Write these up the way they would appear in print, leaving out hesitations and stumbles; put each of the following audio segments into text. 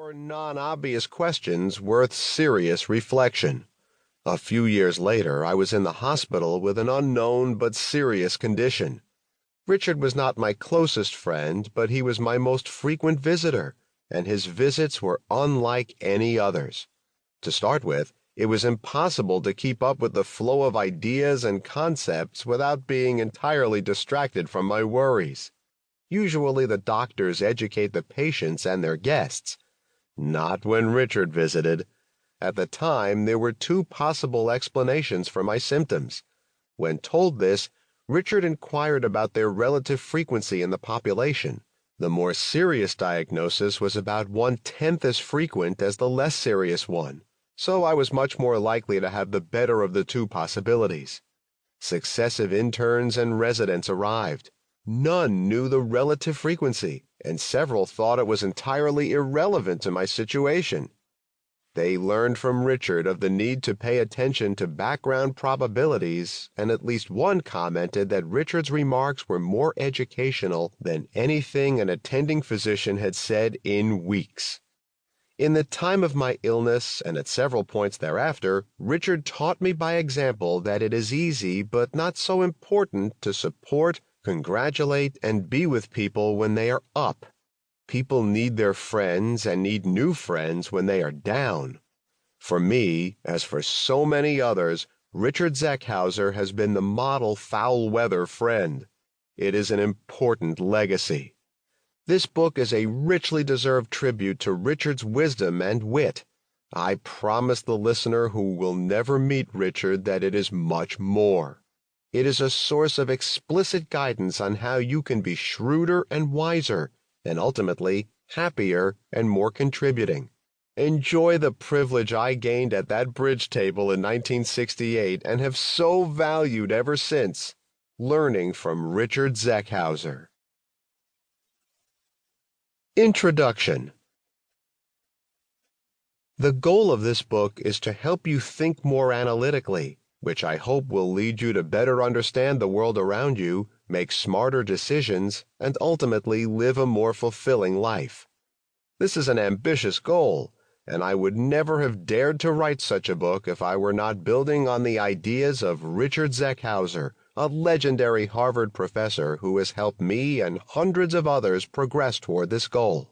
or non-obvious questions worth serious reflection. A few years later, I was in the hospital with an unknown but serious condition. Richard was not my closest friend, but he was my most frequent visitor, and his visits were unlike any others. To start with, it was impossible to keep up with the flow of ideas and concepts without being entirely distracted from my worries. Usually the doctors educate the patients and their guests. Not when Richard visited. At the time, there were two possible explanations for my symptoms. When told this, Richard inquired about their relative frequency in the population. The more serious diagnosis was about 1/10 as frequent as the less serious one, so I was much more likely to have the better of the two possibilities. Successive interns and residents arrived. None knew the relative frequency, and several thought it was entirely irrelevant to my situation. They learned from Richard of the need to pay attention to background probabilities, and at least one commented that Richard's remarks were more educational than anything an attending physician had said in weeks. In the time of my illness, and at several points thereafter, Richard taught me by example that it is easy but not so important to support, congratulate, and be with people when they are up. People need their friends and need new friends when they are down. For me, as for so many others, Richard Zeckhauser has been the model foul-weather friend. It is an important legacy. This book is a richly deserved tribute to Richard's wisdom and wit. I promise the listener who will never meet Richard that it is much more. It is a source of explicit guidance on how you can be shrewder and wiser, and ultimately happier and more contributing. Enjoy the privilege I gained at that bridge table in 1968 and have so valued ever since, learning from Richard Zeckhauser. Introduction. The goal of this book is to help you think more analytically, which I hope will lead you to better understand the world around you, make smarter decisions, and ultimately live a more fulfilling life. This is an ambitious goal, and I would never have dared to write such a book if I were not building on the ideas of Richard Zeckhauser, a legendary Harvard professor who has helped me and hundreds of others progress toward this goal.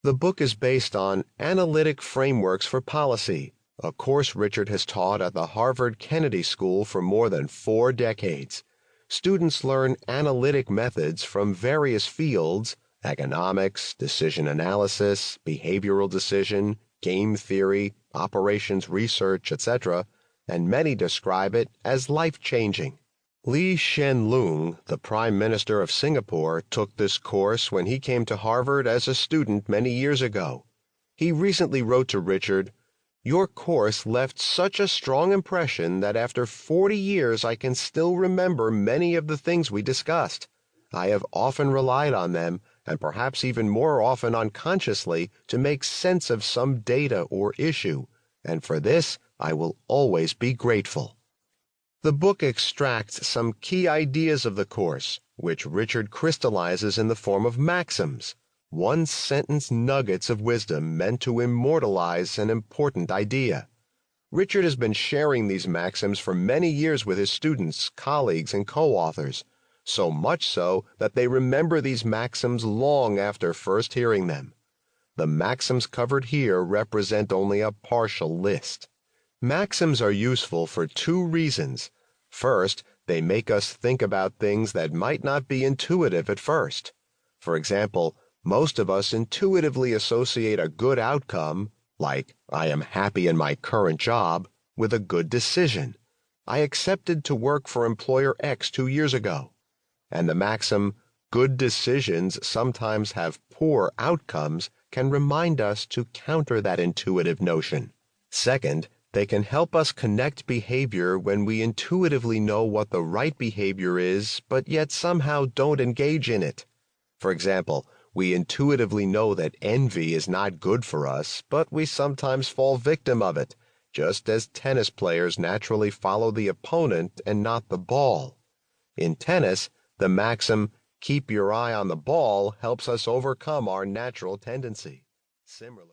The book is based on Analytic Frameworks for Policy, a course Richard has taught at the Harvard Kennedy School for more than 4 decades. Students learn analytic methods from various fields: economics, decision analysis, behavioral decision, game theory, operations research, etc., and many describe it as life-changing. Hsien Loong, the Prime Minister of Singapore, took this course when he came to Harvard as a student many years ago. He recently wrote to Richard, "Your course left such a strong impression that after 40 years I can still remember many of the things we discussed. I have often relied on them, and perhaps even more often unconsciously, to make sense of some data or issue, and for this I will always be grateful." The book extracts some key ideas of the course, which Richard crystallizes in the form of maxims, one-sentence nuggets of wisdom meant to immortalize an important idea. Richard has been sharing these maxims for many years with his students, colleagues, and co-authors, so much so that they remember these maxims long after first hearing them. The maxims covered here represent only a partial list. Maxims are useful for 2 reasons. First, they make us think about things that might not be intuitive at first. For example, most of us intuitively associate a good outcome, like "I am happy in my current job," with a good decision. "I accepted to work for employer X 2 years ago." And the maxim, "good decisions sometimes have poor outcomes," can remind us to counter that intuitive notion. Second, they can help us connect behavior when we intuitively know what the right behavior is, but yet somehow don't engage in it. For example, we intuitively know that envy is not good for us, but we sometimes fall victim of it, just as tennis players naturally follow the opponent and not the ball. In tennis, the maxim, "keep your eye on the ball," helps us overcome our natural tendency. Similarly,